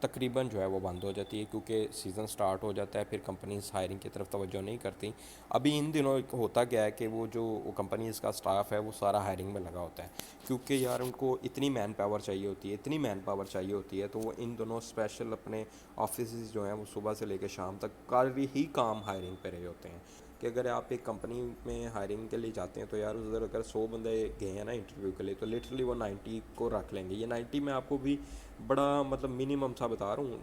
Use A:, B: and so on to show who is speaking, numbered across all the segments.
A: تقریباً جو ہے وہ بند ہو جاتی ہے، کیونکہ سیزن سٹارٹ ہو جاتا ہے، پھر کمپنیز ہائرنگ کی طرف توجہ نہیں کرتی۔ ابھی ان دنوں ہوتا کیا ہے کہ وہ جو کمپنیز کا سٹاف ہے وہ سارا ہائرنگ میں لگا ہوتا ہے، کیونکہ یار ان کو اتنی مین پاور چاہیے ہوتی ہے، اتنی مین پاور چاہیے ہوتی ہے، تو وہ ان دنوں اسپیشل اپنے آفیسز جو ہیں وہ صبح سے لے کے شام تک کاری ہی کام ہائرنگ پہ رہے ہوتے ہیں۔ کہ اگر آپ ایک کمپنی میں ہائرنگ کے لیے جاتے ہیں تو یار ادھر اگر 100 بندے گئے ہیں نا انٹرویو کے لیے، تو لٹرلی وہ 90 کو رکھ لیں گے۔ یہ 90 میں آپ کو بھی بڑا مطلب منیمم سا بتا رہا ہوں،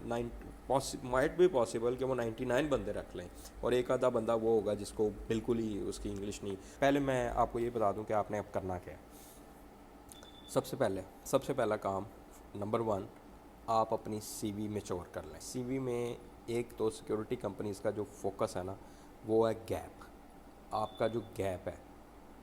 A: مائٹ بھی پاسبل کہ وہ 99 بندے رکھ لیں، اور ایک آدھا بندہ وہ ہوگا جس کو بالکل ہی اس کی انگلش نہیں۔ پہلے میں آپ کو یہ بتا دوں کہ آپ نے اب کرنا کیا ہے۔ سب سے پہلا کام نمبر 1، آپ اپنی سی وی میچور کر لیں۔ سی وی میں ایک تو سیکیورٹی کمپنیز کا جو فوکس ہے نا وہ ہے گیپ۔ آپ کا جو گیپ ہے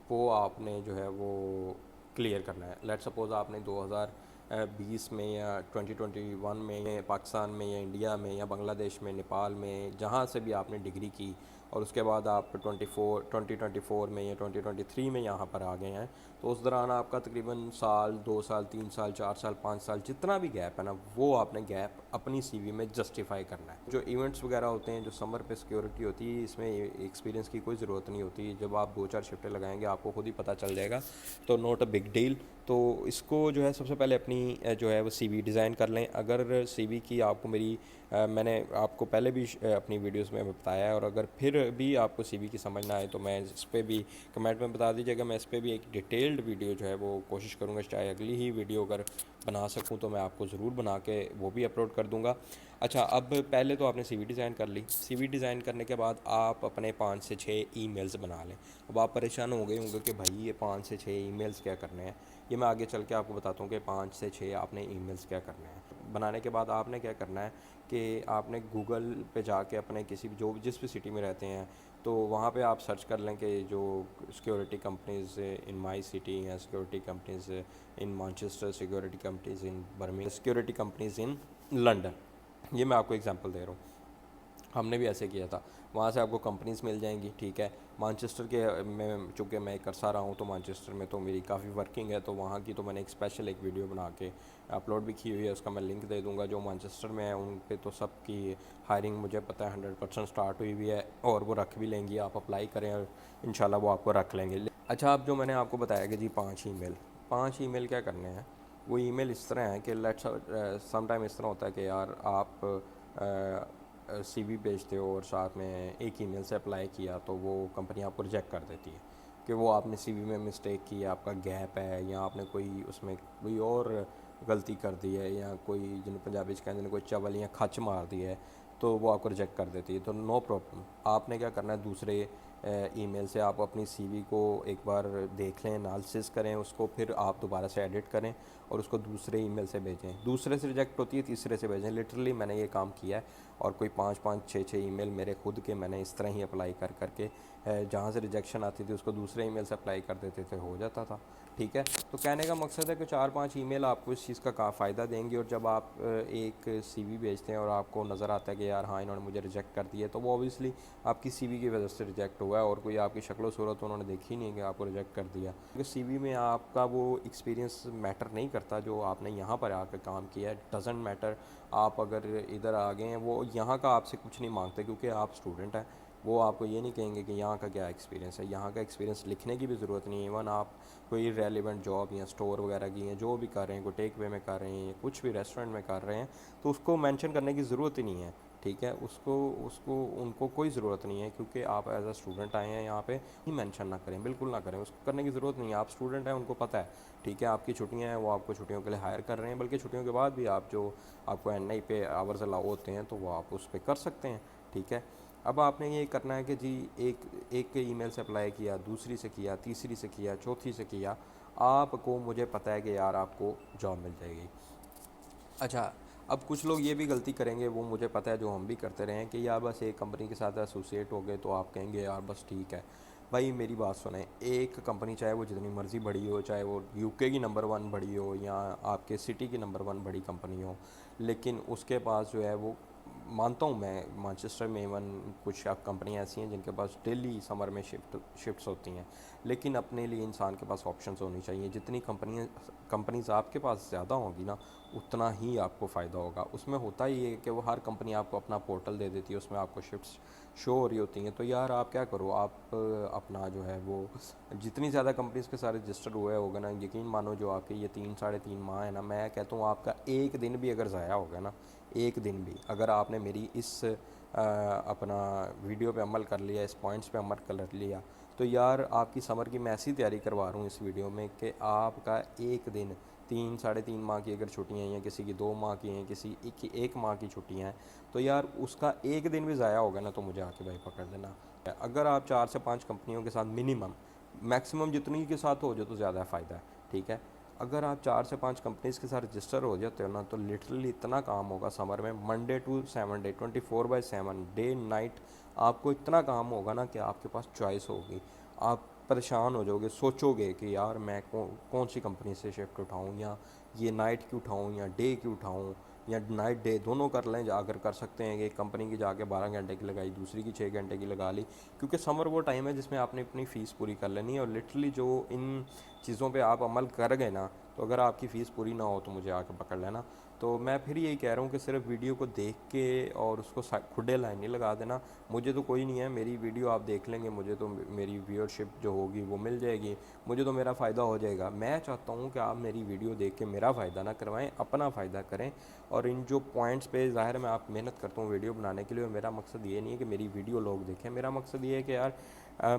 A: وہ آپ نے جو ہے وہ کلیئر کرنا ہے۔ لیٹ سپوز آپ نے 2020 میں یا 2021 میں پاکستان میں یا انڈیا میں یا بنگلہ دیش میں، نیپال میں، جہاں سے بھی آپ نے ڈگری کی، اور اس کے بعد آپ 2024 میں یا 2023 میں یہاں پر آ گئے ہیں، تو اس دوران آپ کا تقریباً سال، 2 سال، 3 سال، 4 سال، 5 سال، جتنا بھی گیپ ہے نا وہ آپ نے گیپ اپنی سی وی میں جسٹیفائی کرنا ہے۔ جو ایونٹس وغیرہ ہوتے ہیں، جو سمر پہ سیکیورٹی ہوتی ہے، اس میں ایکسپیرینس کی کوئی ضرورت نہیں ہوتی۔ جب آپ 2-4 شفٹیں لگائیں گے آپ کو خود ہی پتہ چل جائے گا، تو نوٹ اے بگ ڈیل۔ تو اس کو جو ہے سب سے پہلے اپنی جو ہے وہ سی وی ڈیزائن کر لیں۔ اگر سی وی کی آپ کو میں نے آپ کو پہلے بھی اپنی ویڈیوز میں بتایا ہے، اور اگر پھر بھی آپ کو سی وی کی سمجھ نہ آئے تو میں اس پہ بھی کمنٹ میں بتا دیجیے گا، میں اس پہ بھی ایک ڈیٹیلڈ ویڈیو جو ہے وہ کوشش کروں گا، چاہے اگلی ہی ویڈیو اگر بنا سکوں تو میں آپ کو ضرور بنا کے وہ بھی اپلوڈ کر دوں گا۔ اچھا، اب پہلے تو آپ نے سی وی ڈیزائن کر لی۔ سی وی ڈیزائن کرنے کے بعد آپ اپنے 5 سے 6 ای میلز بنا لیں۔ اب آپ پریشان ہو گئے ہوں گے کہ بھائی یہ 5 سے 6 ای میلز کیا کرنے ہیں، یہ میں آگے چل کے آپ کو بتاتا ہوں کہ 5 سے 6 آپ نے ای میلز کیا کرنے ہیں۔ بنانے کے بعد آپ نے کیا کرنا ہے کہ آپ نے گوگل پہ جا کے اپنے جس بھی سٹی میں رہتے ہیں تو وہاں پہ آپ سرچ کر لیں کہ جو security companies in my city ہیں، security companies in Manchester, security companies in Birmingham, security companies in London. یہ میں آپ کو اگزامپل دے رہا ہوں، ہم نے بھی ایسے کیا تھا۔ وہاں سے آپ کو کمپنیز مل جائیں گی، ٹھیک ہے۔ مانچسٹر کے میں چونکہ میں ایک عرصہ رہا ہوں تو مانچسٹر میں تو میری کافی ورکنگ ہے، تو وہاں کی تو میں نے ایک اسپیشل ایک ویڈیو بنا کے اپلوڈ بھی کی ہوئی ہے، اس کا میں لنک دے دوں گا۔ جو مانچسٹر میں ہے ان پہ تو سب کی ہائرنگ مجھے پتہ ہے 100% سٹارٹ ہوئی ہوئی ہے، اور وہ رکھ بھی لیں گی۔ آپ اپلائی کریں اور انشاءاللہ وہ آپ کو رکھ لیں گے۔ اچھا، اب جو میں نے آپ کو بتایا کہ جی 5 ای میل کیا کرنے ہیں، وہ ای میل اس طرح ہیں کہ سم ٹائم اس طرح ہوتا ہے کہ یار آپ سی وی بھیجتے ہو اور ساتھ میں ایک ای میل سے اپلائی کیا تو وہ کمپنی آپ کو ریجیکٹ کر دیتی ہے کہ وہ آپ نے سی وی میں مسٹیک کی ہے، آپ کا گیپ ہے، یا آپ نے کوئی اس میں کوئی اور غلطی کر دی ہے، یا کوئی جن پنجابی سے کہتے ہیں کوئی چول یا کھچ مار دی ہے، تو وہ آپ کو ریجیکٹ کر دیتی ہے۔ تو نو پرابلم، آپ نے کیا کرنا ہے، دوسرے ای میل سے آپ اپنی سی وی کو ایک بار دیکھ لیں، انالسس کریں اس کو، پھر آپ دوبارہ سے ایڈٹ کریں اور اس کو دوسرے ای میل سے بھیجیں۔ دوسرے سے ریجیکٹ ہوتی ہے، تیسرے سے بھیجیں۔ لٹرلی میں نے یہ کام کیا ہے، اور کوئی 5-5 6 ای میل میرے خود کے میں نے اس طرح ہی اپلائی کر کے جہاں سے ریجیکشن آتی تھی اس کو دوسرے ای میل سے اپلائی کر دیتے تھے، ہو جاتا تھا، ٹھیک ہے۔ تو کہنے کا مقصد ہے کہ 4-5 ای میل آپ کو اس چیز کا فائدہ دیں گے، اور جب آپ ایک سی وی بھیجتے ہیں اور آپ کو نظر آتا ہے کہ یار ہاں انہوں نے مجھے ریجیکٹ کر دیا ہے، تو وہ اوبیسلی آپ کی سی وی کی وجہ سے ریجیکٹ ہوا ہے، اور کوئی آپ کی شکل و صورت انہوں نے دیکھی نہیں ہے کہ آپ کو ریجیکٹ کر دیا۔ کیونکہ سی وی میں آپ کا وہ ایکسپیرینس میٹر نہیں کرتا جو آپ نے یہاں پر آ کے کام کیا ہے، ڈزنٹ میٹر۔ آپ اگر ادھر آ گئے ہیں، وہ یہاں کا آپ سے کچھ نہیں مانگتے کیونکہ آپ اسٹوڈنٹ ہیں، وہ آپ کو یہ نہیں کہیں گے کہ یہاں کا کیا ایکسپیرینس ہے۔ یہاں کا ایکسپیرینس لکھنے کی بھی ضرورت نہیں ہے، ایون آپ کوئی ریلیونٹ جاب یا اسٹور وغیرہ کی ہیں جو بھی کر رہے ہیں، کوئی ٹیک وے میں کر رہے ہیں یا کچھ بھی ریسٹورنٹ میں کر رہے ہیں، تو اس کو مینشن کرنے کی ضرورت ہی نہیں ہے، ٹھیک ہے۔ ان کو کوئی ضرورت نہیں ہے، کیونکہ آپ ایز اے اسٹوڈنٹ آئے ہیں یہاں پہ، ہی مینشن نہ کریں، بالکل نہ کریں، اس کو کرنے کی ضرورت نہیں ہے۔ آپ اسٹوڈنٹ ہیں، ان کو پتہ ہے، ٹھیک ہے۔ آپ کی چھٹیاں ہیں، وہ آپ کو چھٹیوں کے لیے ہائر کر رہے ہیں، بلکہ چھٹیوں کے بعد بھی آپ کو این آئی پہ آورز الاؤ ہوتے ہیں تو وہ آپ اس پہ کر سکتے ہیں، ٹھیک ہے۔ اب آپ نے یہ کرنا ہے کہ جی ایک ای میل سے اپلائی کیا، دوسری سے کیا، تیسری سے کیا، چوتھی سے کیا، آپ کو مجھے پتہ ہے کہ یار آپ کو جاب مل جائے گی۔ اچھا، اب کچھ لوگ یہ بھی غلطی کریں گے، وہ مجھے پتہ ہے جو ہم بھی کرتے رہے ہیں، کہ یار بس ایک کمپنی کے ساتھ ایسوسیٹ ہو گئے تو آپ کہیں گے یار بس ٹھیک ہے۔ بھائی میری بات سنیں، ایک کمپنی چاہے وہ جتنی مرضی بڑی ہو، چاہے وہ یو کے کی نمبر 1 بڑی ہو یا آپ کے سٹی کی نمبر 1 بڑی کمپنی ہو، لیکن اس کے پاس جو ہے وہ مانتا ہوں میں مانچسٹر میں ایون کچھ کمپنیاں ایسی ہیں جن کے پاس ڈیلی سمر میں شفٹس ہوتی ہیں، لیکن اپنے لیے انسان کے پاس آپشنز ہونی چاہیے. جتنی کمپنیز آپ کے پاس زیادہ ہوں گی نا، اتنا ہی آپ کو فائدہ ہوگا. اس میں ہوتا ہی ہے کہ وہ ہر کمپنی آپ کو اپنا پورٹل دے دیتی ہے، اس میں آپ کو شفٹس شو ہو رہی ہوتی ہیں. تو یار آپ کیا کرو، آپ اپنا جو ہے وہ جتنی زیادہ کمپنیز کے ساتھ رجسٹر ہوگا نا، یقین مانو جو آپ کے یہ 3 ساڑھے 3 ماہ ہے نا، میں کہتا ہوں آپ کا ایک دن بھی اگر ضائع ہوگا نا، ایک دن بھی اگر آپ نے میری اس اپنا ویڈیو پہ عمل کر لیا، اس پوائنٹس پہ عمل کر لیا، تو یار آپ کی سمر کی میں ایسی تیاری کروا رہا ہوں اس ویڈیو میں کہ آپ کا ایک دن 3 ساڑھے 3 ماہ کی اگر چھٹیاں ہیں، کسی کی 2 ماہ کی ہیں، کسی کی 1 ماہ کی چھٹیاں ہیں، تو یار اس کا ایک دن بھی ضائع ہوگا نا، تو مجھے آ کے بھائی پکڑ لینا. اگر آپ 4 سے 5 کمپنیوں کے ساتھ میکسیمم جتنی کے ساتھ ہو جو تو زیادہ فائدہ ہے. ٹھیک ہے، اگر آپ 4 سے 5 کمپنیز کے ساتھ رجسٹر ہو جاتے ہو نا، تو لٹرلی اتنا کام ہوگا سمر میں، منڈے ٹو سیونڈے 24/7 ڈے نائٹ آپ کو اتنا کام ہوگا نا کہ آپ کے پاس چوائس ہوگی. آپ پریشان ہو جاؤ گے، سوچو گے کہ یار میں کون سی کمپنی سے شفٹ اٹھاؤں، یا یہ نائٹ کی اٹھاؤں یا ڈے کی اٹھاؤں، یا نائٹ ڈے دونوں کر لیں. اگر کر سکتے ہیں کہ ایک کمپنی کی جا کے 12 گھنٹے کی لگائی، دوسری کی 6 گھنٹے کی لگا لی، کیونکہ سمر وہ ٹائم ہے جس میں آپ نے اپنی فیس پوری کر لینی ہے. اور لٹرلی جو ان چیزوں پہ آپ عمل کر گئے نا، تو اگر آپ کی فیس پوری نہ ہو تو مجھے آ کے پکڑ لینا. تو میں پھر یہی کہہ رہا ہوں کہ صرف ویڈیو کو دیکھ کے اور اس کو کھڈے لائن نہیں لگا دینا. مجھے تو کوئی نہیں ہے، میری ویڈیو آپ دیکھ لیں گے، مجھے تو میری ویورشپ جو ہوگی وہ مل جائے گی، مجھے تو میرا فائدہ ہو جائے گا. میں چاہتا ہوں کہ آپ میری ویڈیو دیکھ کے میرا فائدہ نہ کروائیں، اپنا فائدہ کریں. اور ان جو پوائنٹس پہ ظاہر میں آپ محنت کرتا ہوں ویڈیو بنانے کے لیے، اور میرا مقصد یہ نہیں ہے کہ میری ویڈیو لوگ دیکھیں، میرا مقصد یہ ہے کہ یار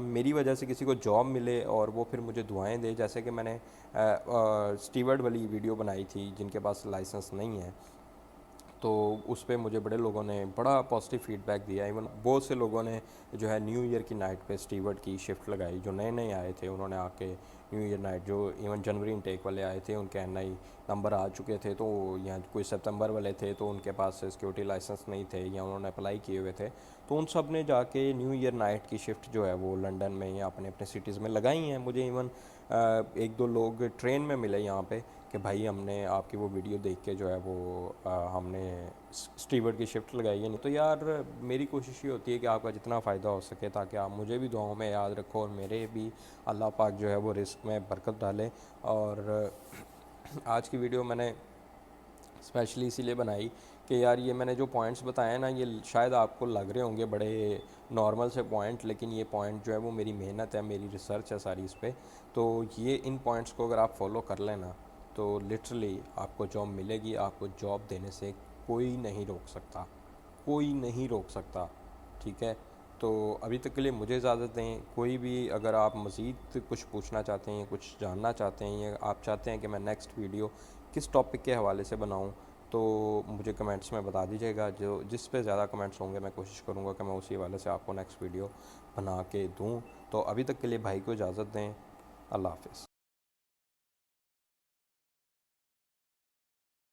A: میری وجہ سے کسی کو جاب ملے اور وہ پھر مجھے دعائیں دے. جیسے کہ میں نے اسٹیورڈ والی ویڈیو بنائی تھی جن کے پاس لائسنس نہیں ہے، تو اس پہ مجھے بڑے لوگوں نے بڑا پازیٹیو فیڈ بیک دیا. ایون بہت سے لوگوں نے جو ہے نیو ایئر کی نائٹ پہ اسٹیورڈ کی شفٹ لگائی، جو نئے نئے آئے تھے انہوں نے آ کے نیو ایئر نائٹ، جو ایون جنوری انٹیک والے آئے تھے ان کے NI نمبر آ چکے تھے، تو یا کوئی ستمبر والے تھے تو ان کے پاس سیکیورٹی لائسنس نہیں تھے یا انہوں نے اپلائی کیے ہوئے تھے، تو ان سب نے جا کے نیو ایئر نائٹ کی شفٹ جو ہے وہ لنڈن میں یا اپنے اپنے سٹیز میں لگائی ہیں. مجھے ایون 1-2 لوگ ٹرین میں ملے یہاں پہ کہ بھائی ہم نے آپ کی وہ ویڈیو دیکھ کے جو ہے وہ ہم نے اسٹیورڈ کی شفٹ لگائی ہے. نہیں تو یار میری کوشش یہ ہوتی ہے کہ آپ کا جتنا فائدہ ہو سکے، تاکہ آپ مجھے بھی دعاؤں میں یاد رکھو اور میرے بھی اللہ پاک جو ہے وہ رزق میں برکت ڈالے. اور آج کی ویڈیو میں نے اسپیشلی اسی لیے بنائی کہ یار یہ میں نے جو پوائنٹس بتائے ہیں نا، یہ شاید آپ کو لگ رہے ہوں گے بڑے نارمل سے پوائنٹ، لیکن یہ پوائنٹ جو ہے وہ میری محنت ہے، میری ریسرچ ہے ساری اس پہ. تو یہ ان پوائنٹس کو اگر آپ فالو کر لیں نا، تو لٹرلی آپ کو جاب ملے گی. آپ کو جاب دینے سے کوئی نہیں روک سکتا، کوئی نہیں روک سکتا. ٹھیک ہے، تو ابھی تک کے لیے مجھے اجازت دیں. کوئی بھی اگر آپ مزید کچھ پوچھنا چاہتے ہیں، کچھ جاننا چاہتے ہیں، یا آپ چاہتے ہیں کہ میں نیکسٹ ویڈیو کس ٹاپک کے حوالے سے بناؤں، تو مجھے کمنٹس میں بتا دیجیے گا. جس پہ زیادہ کمنٹس ہوں گے میں کوشش کروں گا کہ میں اسی حوالے سے آپ کو نیکسٹ ویڈیو بنا کے دوں. تو ابھی تک کے لیے بھائی کو اجازت دیں. اللہ حافظ.